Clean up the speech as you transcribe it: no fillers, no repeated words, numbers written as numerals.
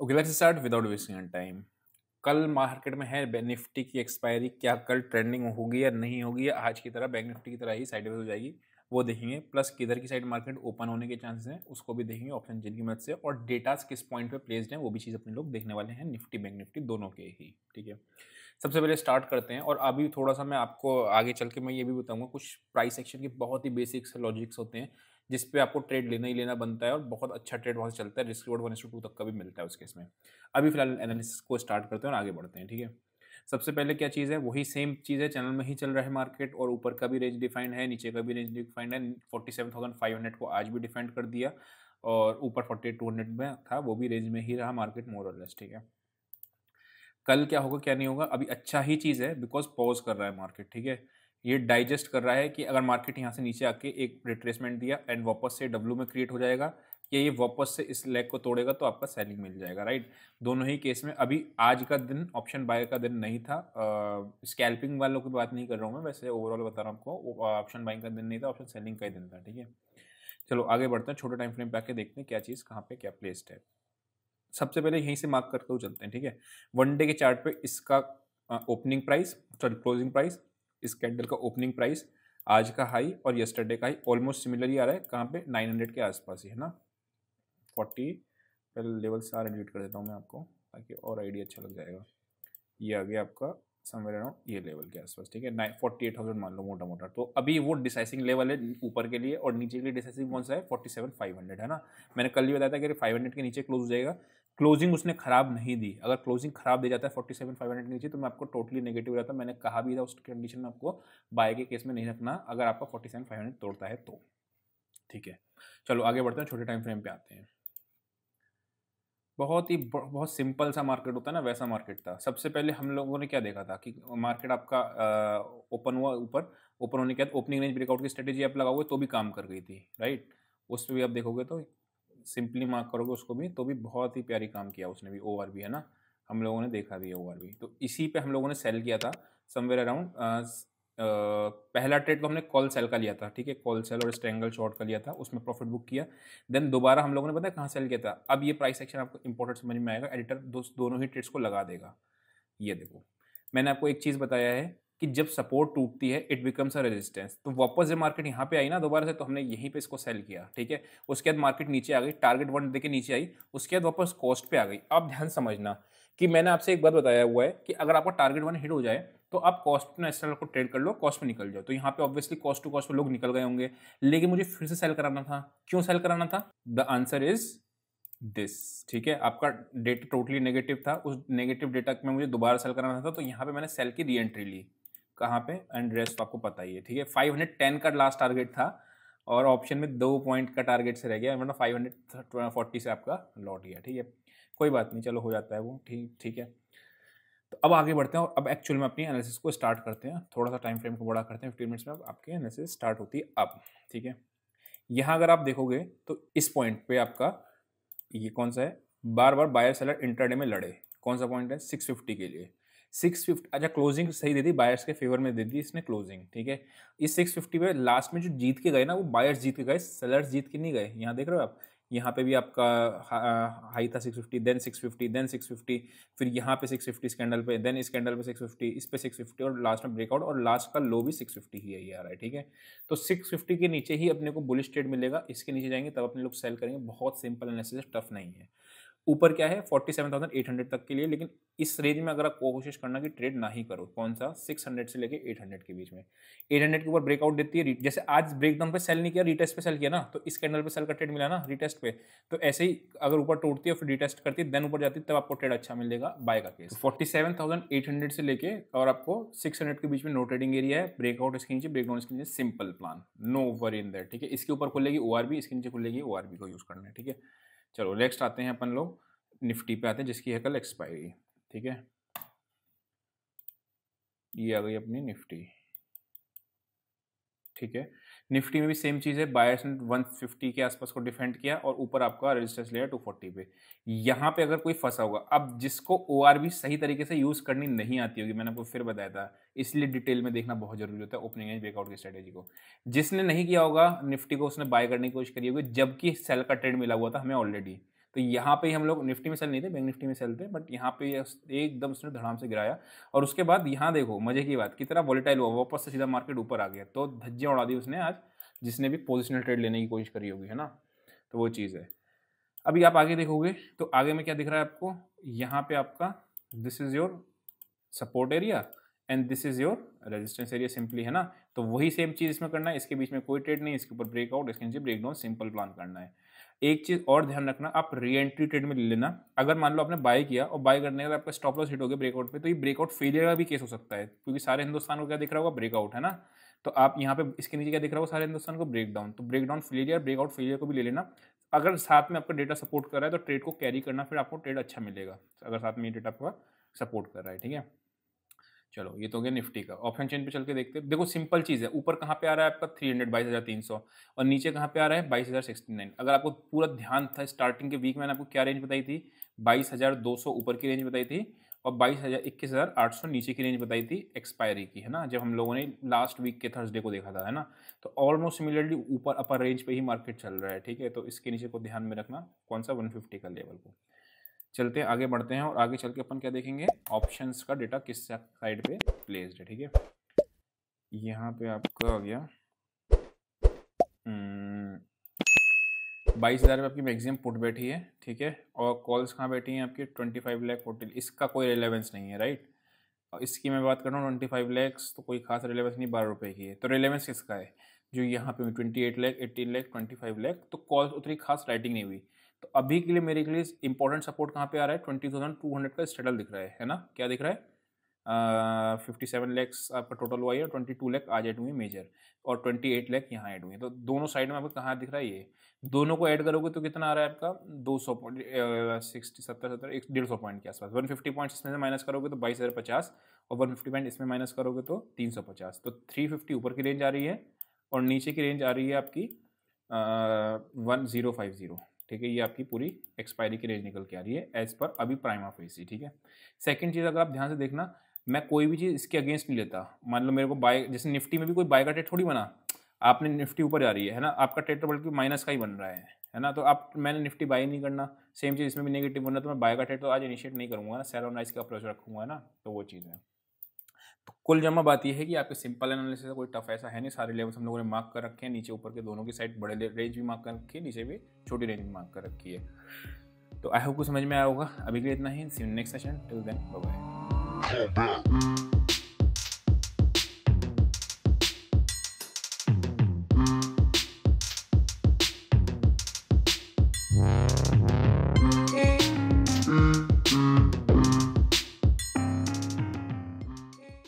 Okay, let's start without wasting time. कल market में है निफ्टी की एक्सपायरी, क्या कल ट्रेंडिंग होगी या नहीं होगी, या आज की तरह बैंक निफ्टी की तरह ही साइडवेज हो जाएगी, वो देखेंगे। प्लस किधर की साइड मार्केट ओपन होने के चांसेस हैं उसको भी देखेंगे ऑप्शन चेन की मदद से, और डेटास किस पॉइंट पे प्लेस्ड हैं वो भी चीज़ अपने लोग देखने वाले हैं, निफ्टी बैंक निफ्टी दोनों के ही। ठीक है, सबसे पहले स्टार्ट करते हैं। और अभी थोड़ा सा मैं आपको आगे चल के मैं ये भी बताऊंगा, कुछ प्राइस एक्शन के बहुत ही बेसिक्स लॉजिक्स होते हैं जिस पे आपको ट्रेड लेना ही लेना बनता है, और बहुत अच्छा ट्रेड वहाँ से चलता है, रिस्क रिवॉर्ड 1:2 तक का भी मिलता है उस केस में। अभी फिलहाल एनालिसिस को स्टार्ट करते हैं और आगे बढ़ते हैं। ठीक है, सबसे पहले क्या चीज़ है, वही सेम चीज़ है, चैनल में ही चल रहा है मार्केट, और ऊपर का भी रेंज डिफाइंड है, नीचे का भी रेंज डिफाइंड है। 47,500 को आज भी डिफाइंड कर दिया, और ऊपर 48,200 में था, वो भी रेंज में ही रहा मार्केट मोर और लेस। ठीक है, कल क्या होगा क्या नहीं होगा, अभी अच्छा ही चीज़ है, बिकॉज पॉज कर रहा है मार्केट। ठीक है, ये डाइजेस्ट कर रहा है कि अगर मार्केट यहाँ से नीचे आके एक रिट्रेसमेंट दिया एंड वापस से डब्ल्यू में क्रिएट हो जाएगा, या ये वापस से इस लेग को तोड़ेगा तो आपका सेलिंग मिल जाएगा। राइट, दोनों ही केस में अभी आज का दिन ऑप्शन बाय का दिन नहीं था। स्कैल्पिंग वालों की बात नहीं कर रहा हूँ मैं, वैसे ओवरऑल बता रहा हूँ आपको, ऑप्शन बाइंग का दिन नहीं था, ऑप्शन सेलिंग का ही दिन था। ठीक है, चलो आगे बढ़ते हैं, छोटे टाइम फ्रेम पे आके देखते हैं क्या चीज़ कहाँ पे क्या प्लेस्ड है। सबसे पहले यहीं से मार्क करके चलते हैं। ठीक है, वन डे के चार्ट पे इसका opening price, sorry closing price, इस कैंडल का ओपनिंग प्राइस, आज का हाई और यस्टरडे का हाई ऑलमोस्ट सिमिलर ही आ रहा है। कहाँ पे, 900 के आसपास ही है ना। 40 पहले लेवल सारे डिलीट कर देता हूँ मैं आपको, ताकि और आइडिया अच्छा लग जाएगा। ये आ गया आपका समवेयर अराउंड ये लेवल के आसपास। ठीक है, 48,000 मान लो मोटा मोटा। तो अभी वो डिसाइसिंग लेवल है ऊपर के लिए, और नीचे के लिए डिसाइसिंग कौन सा है, 47,500 है ना। मैंने कल ही बताया था कि 500 के नीचे क्लोज हो जाएगा। क्लोजिंग उसने खराब नहीं दी, अगर क्लोजिंग खराब दे जाता है 47,500 के नीचे, तो मैं आपको टोटली नेगेटिव रहता, मैंने कहा भी था उस कंडीशन में आपको बाय के केस में नहीं रखना अगर आपका 47,500 तोड़ता है तो। ठीक है, चलो आगे बढ़ते हैं, छोटे टाइम फ्रेम पे आते हैं। बहुत सिंपल सा मार्केट होता है ना, वैसा मार्केट था। सबसे पहले हम लोगों ने क्या देखा था कि मार्केट आपका ओपन हुआ ऊपर, ओपन होने के बाद ओपनिंग रेंज ब्रेकआउट की स्ट्रेटेजी आप लगाओगे तो भी काम कर गई थी। राइट, उस पर भी आप देखोगे तो सिंपली मार्क करोगे उसको भी तो भी बहुत ही प्यारी काम किया उसने भी, ओवर भी है ना, हम लोगों ने देखा भी है ओवर भी। तो इसी पे हम लोगों ने सेल किया था समवेयर अराउंड, पहला ट्रेड तो हमने कॉल सेल का लिया था। ठीक है, कॉल सेल और स्ट्रेंगल शॉर्ट का लिया था, उसमें प्रॉफिट बुक किया। देन दोबारा हम लोगों ने पता है कहाँ सेल किया था। अब ये प्राइस एक्शन आपको इंपॉर्टेंट समझ में आएगा, एडिटर दोनों ही ट्रेड्स को लगा देगा। ये देखो, मैंने आपको एक चीज़ बताया है कि जब सपोर्ट टूटती है इट बिकम्स अ रेजिस्टेंस। तो वापस जब मार्केट यहाँ पे आई ना दोबारा से, तो हमने यहीं पे इसको सेल किया। ठीक है, उसके बाद मार्केट नीचे आ गई, टारगेट वन देके नीचे आई, उसके बाद वापस कॉस्ट पे आ गई। अब ध्यान समझना कि मैंने आपसे एक बात बताया हुआ है कि अगर आपका टारगेट वन हिट हो जाए तो आप कॉस्ट में एसएल को ट्रेड कर लो, कॉस्ट में निकल जाओ। तो यहाँ पे ऑब्वियसली कॉस्ट टू कॉस्ट में लोग निकल गए होंगे, लेकिन मुझे फिर से सेल कराना था। क्यों सेल कराना था, द आंसर इज दिस। ठीक है, आपका डेटा टोटली नेगेटिव था, उस नेगेटिव डेटा में मुझे दोबारा सेल कराना था, तो यहाँ पे मैंने सेल की री एंट्री ली। कहाँ पे, एंड रेस्ट आपको पता ही है। ठीक है, 510 का लास्ट टारगेट था, और ऑप्शन में 2 पॉइंट का टारगेट से रह गया, मतलब 540 से आपका लौट गया। ठीक है, कोई बात नहीं, चलो हो जाता है वो, ठीक ठीक है। तो अब आगे बढ़ते हैं, और अब एक्चुअल में अपनी एनालिसिस को स्टार्ट करते हैं। थोड़ा सा टाइम फ्रेम को बड़ा करते हैं, 15 मिनट्स में अब आपकी एनालिसिस स्टार्ट होती है अब। ठीक है, यहाँ अगर आप देखोगे तो इस पॉइंट पे आपका ये कौन सा है, बार बार बायर सेलर इंटरडे में लड़े। कौन सा पॉइंट है, 650 के लिए। 650, अच्छा क्लोजिंग सही दे दी, बायर्स के फेवर में दे दी इसने क्लोजिंग। ठीक है, इस 650 पे लास्ट में जो जीत के गए ना, वो बायर्स जीत के गए, सेलर्स जीत के नहीं गए। यहाँ देख रहे हो आप, यहाँ पे भी आपका हाई था 650, देन 650, देन 650, फिर यहाँ पे 650 कैंडल पे, देन इस कैंडल पे 650, इस पे 650, और लास्ट में ब्रेकआउट, और लास्ट का लो भी 650 ही है ये आ रहा है। ठीक है, तो 650 के नीचे ही अपने को बुलिश ट्रेड मिलेगा, इसके नीचे जाएंगे तब अपने लोग सेल करेंगे। बहुत सिंपल एनालिसिस, टफ नहीं है। ऊपर क्या है 47,800 तक के लिए, लेकिन इस रेंज में अगर आप कोशिश करना कि ट्रेड ना ही करो। कौन सा, 600 से लेके 800 के बीच में। 800 के ऊपर ब्रेकआउट देती है, जैसे आज ब्रेकडाउन पे सेल नहीं किया, रिटेस्ट पे सेल किया ना, तो इस कैंडल पे सेल का ट्रेड मिला ना रिटेस्ट पे। तो ऐसे ही अगर ऊपर टूटती है फिर रिटेस्ट करती है, देन ऊपर जाती है, तब आपको ट्रेड अच्छा मिलेगा बाय का केस। 47,800 से लेके और आपको 600 के बीच में नो ट्रेडिंग एरिया है। ब्रेकआउट इसके नीचे, ब्रेकडाउन इसके नीचे, simple plan, no worry in that. ठीक है, इसके ऊपर खुलेगी ओआरबी, इसके नीचे खुलेगी ओआरबी को यूज करना है। ठीक है, चलो नेक्स्ट आते हैं अपन लोग निफ्टी पे आते हैं, जिसकी है कल एक्सपायरी। ठीक है, ये आ गई अपनी निफ्टी। ठीक है, निफ्टी में भी सेम चीज़ है, बायर्स ने 150 के आसपास को डिफेंड किया, और ऊपर आपका रेजिस्टेंस लेयर 240 पे। यहाँ पे अगर कोई फंसा होगा, अब जिसको ओआरबी सही तरीके से यूज करनी नहीं आती होगी, मैंने आपको फिर बताया था, इसलिए डिटेल में देखना बहुत जरूरी होता है ओपनिंग एंड ब्रेकआउट की स्ट्रेटेजी को। जिसने नहीं किया होगा निफ्टी को, उसने बाय करने की कोशिश करी होगी, जबकि सेल का ट्रेड मिला हुआ था हमें ऑलरेडी, तो यहाँ पे ही हम लोग निफ्टी में सेल नहीं थे, बैंक निफ्टी में सेल थे, बट यहाँ पे एकदम उसने धड़ाम से गिराया। और उसके बाद यहाँ देखो मजे की बात, कितना वॉलेटाइल हुआ, वापस से सीधा मार्केट ऊपर आ गया, तो धज्जियाँ उड़ा दी उसने आज, जिसने भी पोजिशनल ट्रेड लेने की कोशिश करी होगी, है ना। तो वो चीज़ है। अभी आप आगे देखोगे तो आगे में क्या दिख रहा है आपको, यहाँ पे आपका this is your support area and this is your resistance area simply, है ना। तो वही सेम चीज इसमें करना है, इसके बीच में कोई ट्रेड नहीं, इसके ऊपर ब्रेकआउट, इसके नीचे ब्रेकडाउन, सिंपल प्लान करना है। एक चीज और ध्यान रखना, आप री एंट्री ट्रेड में ले लेना। अगर मान लो आपने बाय किया और बाय करने के बाद आपका स्टॉप लॉस हिट हो गया ब्रेकआउट पे, तो ये ब्रेकआउट फेलियर का भी केस हो सकता है, क्योंकि सारे हिंदुस्तान को क्या दिख रहा होगा, ब्रेकआउट, है ना। तो आप यहाँ पे इसके नीचे क्या दिख रहा होगा, सारे हिंदुस्तान को ब्रेकडाउन, तो ब्रेकडाउन फेलियर, ब्रेकआउट फेलियर को भी ले लेना। अगर साथ में आपका डेटा सपोर्ट कर रहा है तो ट्रेड को कैरी करना, फिर आपको ट्रेड अच्छा मिलेगा, अगर साथ में ये डेटा आपका सपोर्ट कर रहा है, ठीक है। चलो ये तो हो गया निफ्टी का। ऑप्शन चेन पे चल के देखते हैं। देखो सिंपल चीज़ है, ऊपर कहाँ पे आ रहा है आपका 300 22,300, और नीचे कहाँ पे आ रहा है 22,069। अगर आपको पूरा ध्यान था स्टार्टिंग के वीक में, मैंने आपको क्या रेंज बताई थी, 22,200 ऊपर की रेंज बताई थी, और 21,800 नीचे की रेंज बताई थी एक्सपायरी की, है ना, जब हम लोगों ने लास्ट वीक के थर्सडे को देखा था, है ना। तो ऑलमोस्ट सिमिलरली ऊपर अपर रेंज पे ही मार्केट चल रहा है, ठीक है। तो इसके नीचे को ध्यान में रखना, कौन सा 150 का लेवल को। चलते हैं आगे बढ़ते हैं, और आगे चल के अपन क्या देखेंगे, ऑप्शंस का डेटा किस साइड पे प्लेस्ड है, ठीक है। यहाँ पे आपका आ गया 22,000 पे आपकी मैक्सिमम पुट बैठी है, ठीक है। और कॉल्स कहाँ बैठी हैं आपकी 25 लाख 40, इसका कोई रिलेवेंस नहीं है, राइट। और इसकी मैं बात कर रहा हूँ 25 लैक्स, तो कोई खास रिलेवेंस नहीं, 12 रुपये की है। तो रिलेवेंस किसका है, जो यहाँ पे 28 लाख 18 लाख 25 लाख, तो कॉल्स उतनी खास राइटिंग नहीं हुई। तो अभी के लिए मेरे के लिए इंपॉर्टेंट सपोर्ट कहाँ पे आ रहा है, 20,200 का स्टेडल दिख रहा है ना, क्या दिख रहा है, 57 लैक्स आपका टोटल हुआ है, 22 लाख आज ऐड हुए मेजर, और 28 लाख यहाँ ऐड हुए। तो दोनों साइड में आपको कहाँ दिख रहा है, ये दोनों को ऐड करोगे तो कितना आ रहा है आपका 200 पॉइंट, 60 70 70 150 पॉइंट के आसपास। 150 पॉइंट्स इसमें से माइनस करोगे तो 22,050, और 150 पॉइंट इसमें माइनस करोगे तो 350। तो 350 ऊपर की रेंज आ रही है, और नीचे की रेंज आ रही है आपकी 1050, ठीक है। ये आपकी पूरी एक्सपायरी की रेंज निकल के आ रही है एज पर अभी प्राइमा फेसी, ठीक है। सेकंड चीज़, अगर आप ध्यान से देखना, मैं कोई भी चीज़ इसके अगेंस्ट नहीं लेता। मान लो मेरे को बाय, जैसे निफ्टी में भी कोई बाय का ट्रेड थोड़ी बना, आपने निफ्टी ऊपर जा रही है ना, आपका ट्रेड तो बल्कि माइनस का ही बन रहा है ना। तो आप, मैंने निफ्टी बाय नहीं करना, सेम चीज़ इसमें भी नेगेटिव बनना, तो मैं बाय का ट्रेड तो आज इनिशिएट नहीं करूँगा ना, सेल ऑन राइज का अप्रोच रखूँगा ना। तो वो चीज़ है। तो कुल जमा बात यह है कि आपके सिंपल एनालिसिस का कोई टफ ऐसा है नहीं, सारे लेवल्स हम लोगों ने मार्क कर रखे हैं, नीचे ऊपर के दोनों की साइड बड़े रेंज भी मार्क कर रखी है, नीचे भी छोटी रेंज भी मार्क कर रखी है। तो आई होप को समझ में आया होगा। अभी के लिए इतना ही, see you next session, till then bye bye.